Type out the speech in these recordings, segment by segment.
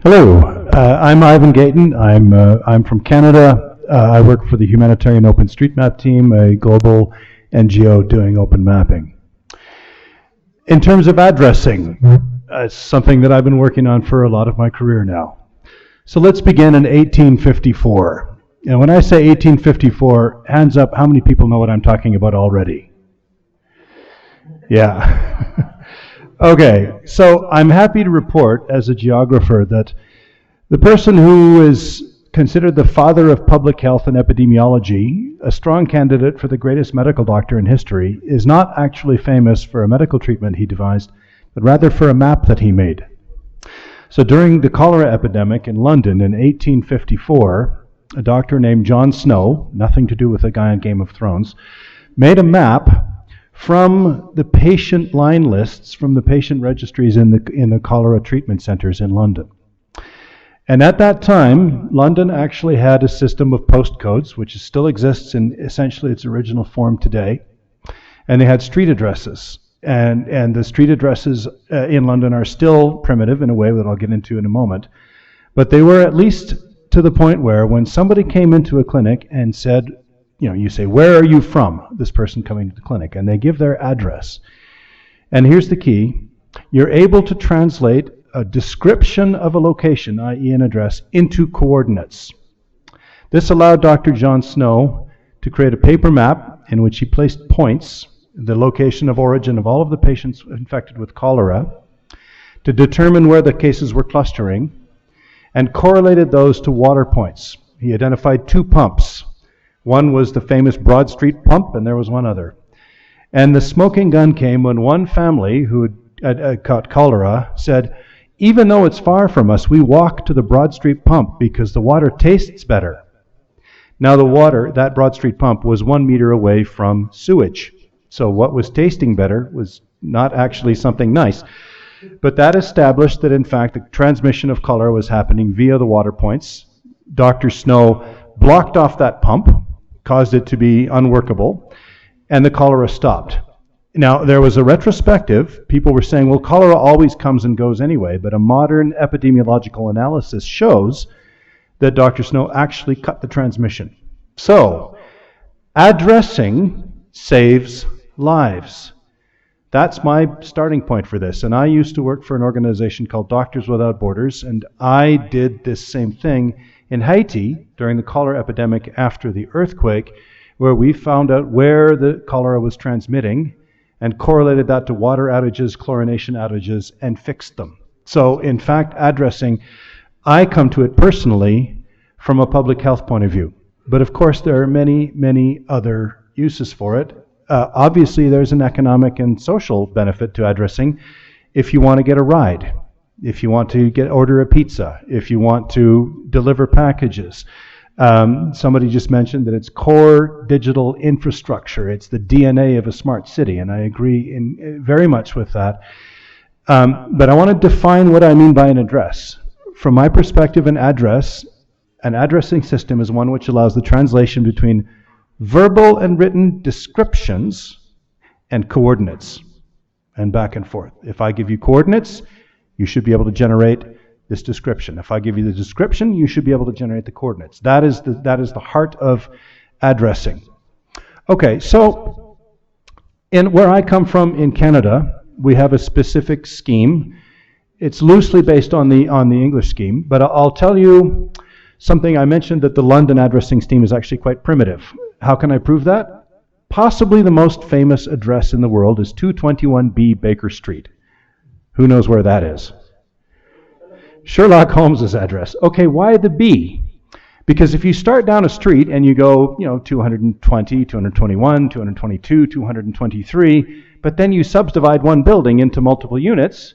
Hello, I'm Ivan Gayton. I'm from Canada. I work for the Humanitarian OpenStreetMap team, a global NGO doing open mapping. In terms of addressing, it's something that I've been working on for a lot of my career now. So let's begin in 1854. And when I say 1854, hands up, how many people know what I'm talking about already? Yeah. Okay, so I'm happy to report as a geographer that the person who is considered the father of public health and epidemiology, a strong candidate for the greatest medical doctor in history, is not actually famous for a medical treatment he devised, but rather for a map that he made. So during the cholera epidemic in London in 1854, a doctor named John Snow, nothing to do with a guy on Game of Thrones, made a map from the patient line lists from the patient registries in the cholera treatment centers in London. And at that time, London actually had a system of postcodes, which still exists in essentially its original form today. And they had street addresses. And the street addresses in London are still primitive in a way that I'll get into in a moment. But they were at least to the point where when somebody came into a clinic and said, you say, where are you from, this person coming to the clinic, and they give their address. And here's the key. You're able to translate a description of a location, i.e. an address, into coordinates. This allowed Dr. John Snow to create a paper map in which he placed points, the location of origin of all of the patients infected with cholera, to determine where the cases were clustering, and correlated those to water points. He identified two pumps. One was the famous Broad Street pump, and there was one other. And the smoking gun came when one family who had caught cholera said, even though it's far from us, we walk to the Broad Street pump because the water tastes better. Now the water, that Broad Street pump, was 1 meter away from sewage. So what was tasting better was not actually something nice. But that established that in fact the transmission of cholera was happening via the water points. Dr. Snow blocked off that pump, caused it to be unworkable, and the cholera stopped. Now, there was a retrospective. People were saying, well, cholera always comes and goes anyway, but a modern epidemiological analysis shows that Dr. Snow actually cut the transmission. So, addressing saves lives. That's my starting point for this. And I used to work for an organization called Doctors Without Borders, and I did this same thing in Haiti during the cholera epidemic after the earthquake, where we found out where the cholera was transmitting and correlated that to water outages, chlorination outages, and fixed them. So in fact, addressing, I come to it personally from a public health point of view. But of course, there are many, many other uses for it. Obviously, there's an economic and social benefit to addressing if you want to get a ride, if you want to order a pizza, if you want to deliver packages. Somebody just mentioned that it's core digital infrastructure. It's the DNA of a smart city, and I agree very much with that. But I want to define what I mean by an address. From my perspective, an addressing system is one which allows the translation between verbal and written descriptions and coordinates, and back and forth. If I give you coordinates, you should be able to generate this description. If I give you the description, you should be able to generate the coordinates. That is the heart of addressing. Okay, so where I come from in Canada, we have a specific scheme. It's loosely based on the English scheme, but I'll tell you something. I mentioned that the London addressing scheme is actually quite primitive. How can I prove that? Possibly the most famous address in the world is 221B Baker Street. Who knows where that is? Sherlock Holmes' address. Okay, why the B? Because if you start down a street and you go, 220, 221, 222, 223, but then you subdivide one building into multiple units,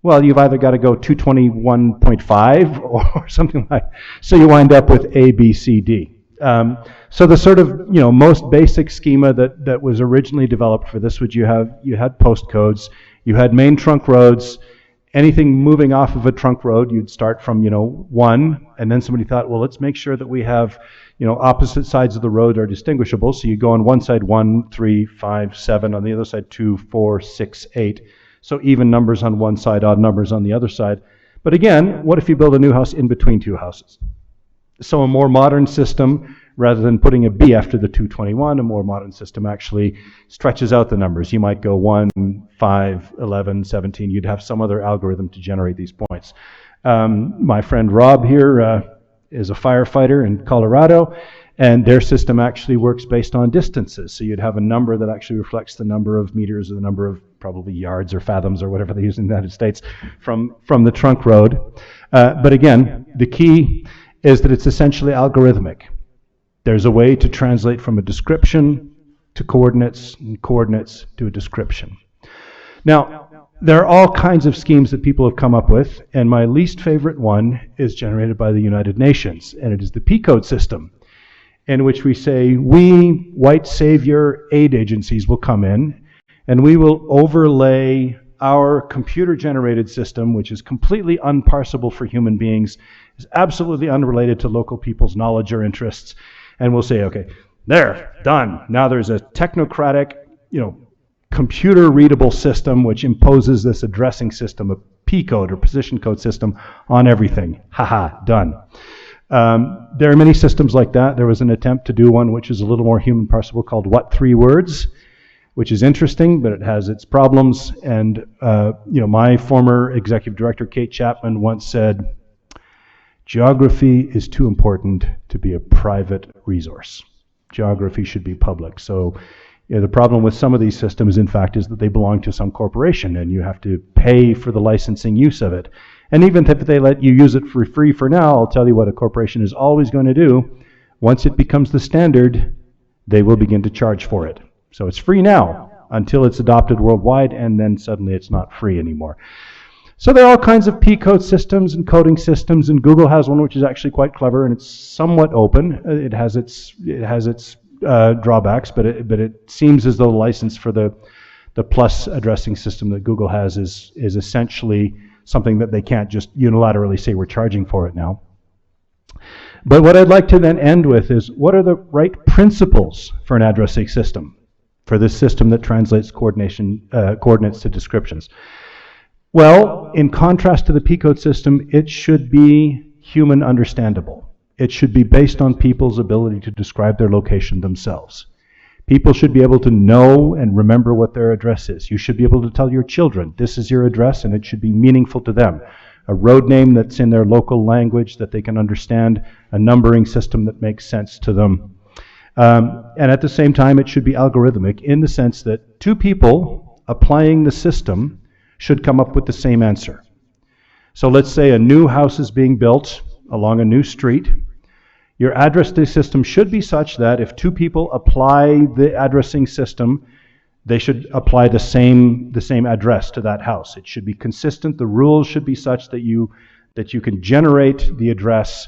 well, you've either got to go 221.5 or something like that. So you wind up with A, B, C, D. So the sort of most basic schema that was originally developed for this would you had postcodes, you had main trunk roads. Anything moving off of a trunk road, you'd start from 1, and then somebody thought, well, let's make sure that we have opposite sides of the road are distinguishable. So you go on one side 1, 3, 5, 7, on the other side 2, 4, 6, 8. So even numbers on one side, odd numbers on the other side. But again, what if you build a new house in between two houses? So a more modern system, rather than putting a B after the 221, a more modern system actually stretches out the numbers. You might go 1, 5, 11, 17. You'd have some other algorithm to generate these points. My friend Rob here is a firefighter in Colorado, and their system actually works based on distances. So you'd have a number that actually reflects the number of meters or the number of probably yards or fathoms or whatever they use in the United States from the trunk road. But again, the key is that it's essentially algorithmic. There's a way to translate from a description to coordinates, and coordinates to a description. Now, there are all kinds of schemes that people have come up with, and my least favorite one is generated by the United Nations, and it is the P-code system, in which we say, we, white savior aid agencies, will come in, and we will overlay our computer-generated system, which is completely unparsable for human beings, is absolutely unrelated to local people's knowledge or interests, and we'll say, okay, there, done. Now there's a technocratic, computer-readable system which imposes this addressing system, a P-code or position code system, on everything. Haha, done. There are many systems like that. There was an attempt to do one which is a little more human parsable called What 3 Words, which is interesting, but it has its problems. And my former executive director, Kate Chapman, once said, geography is too important to be a private resource. Geography should be public. So the problem with some of these systems, in fact, is that they belong to some corporation, and you have to pay for the licensing use of it. And even if they let you use it for free for now, I'll tell you what a corporation is always going to do. Once it becomes the standard, they will begin to charge for it. So it's free now until it's adopted worldwide, and then suddenly it's not free anymore. So there are all kinds of P-code systems and coding systems, and Google has one which is actually quite clever, and it's somewhat open. It has its drawbacks, but it seems as though the license for the plus addressing system that Google has is essentially something that they can't just unilaterally say we're charging for it now. But what I'd like to then end with is, what are the right principles for an addressing system, for this system that translates coordinates to descriptions? Well, in contrast to the P-code system, it should be human understandable. It should be based on people's ability to describe their location themselves. People should be able to know and remember what their address is. You should be able to tell your children, this is your address, and it should be meaningful to them. A road name that's in their local language that they can understand, a numbering system that makes sense to them. And at the same time, it should be algorithmic in the sense that two people applying the system should come up with the same answer. So let's say a new house is being built along a new street. Your addressing system should be such that if two people apply the addressing system, they should apply the same address to that house. It should be consistent. The rules should be such that you can generate the address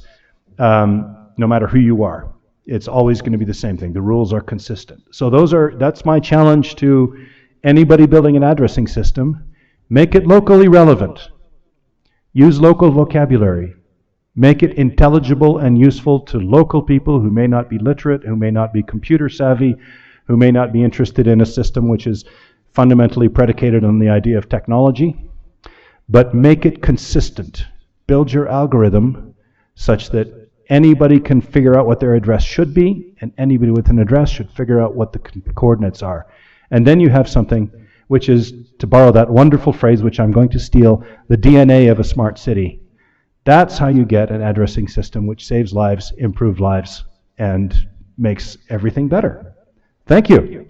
no matter who you are. It's always going to be the same thing. The rules are consistent. So that's my challenge to anybody building an addressing system. Make it locally relevant. Use local vocabulary. Make it intelligible and useful to local people who may not be literate, who may not be computer savvy, who may not be interested in a system which is fundamentally predicated on the idea of technology. But make it consistent. Build your algorithm such that anybody can figure out what their address should be, and anybody with an address should figure out what the coordinates are. And then you have something which is, to borrow that wonderful phrase which I'm going to steal, the DNA of a smart city. That's how you get an addressing system which saves lives, improves lives, and makes everything better. Thank you.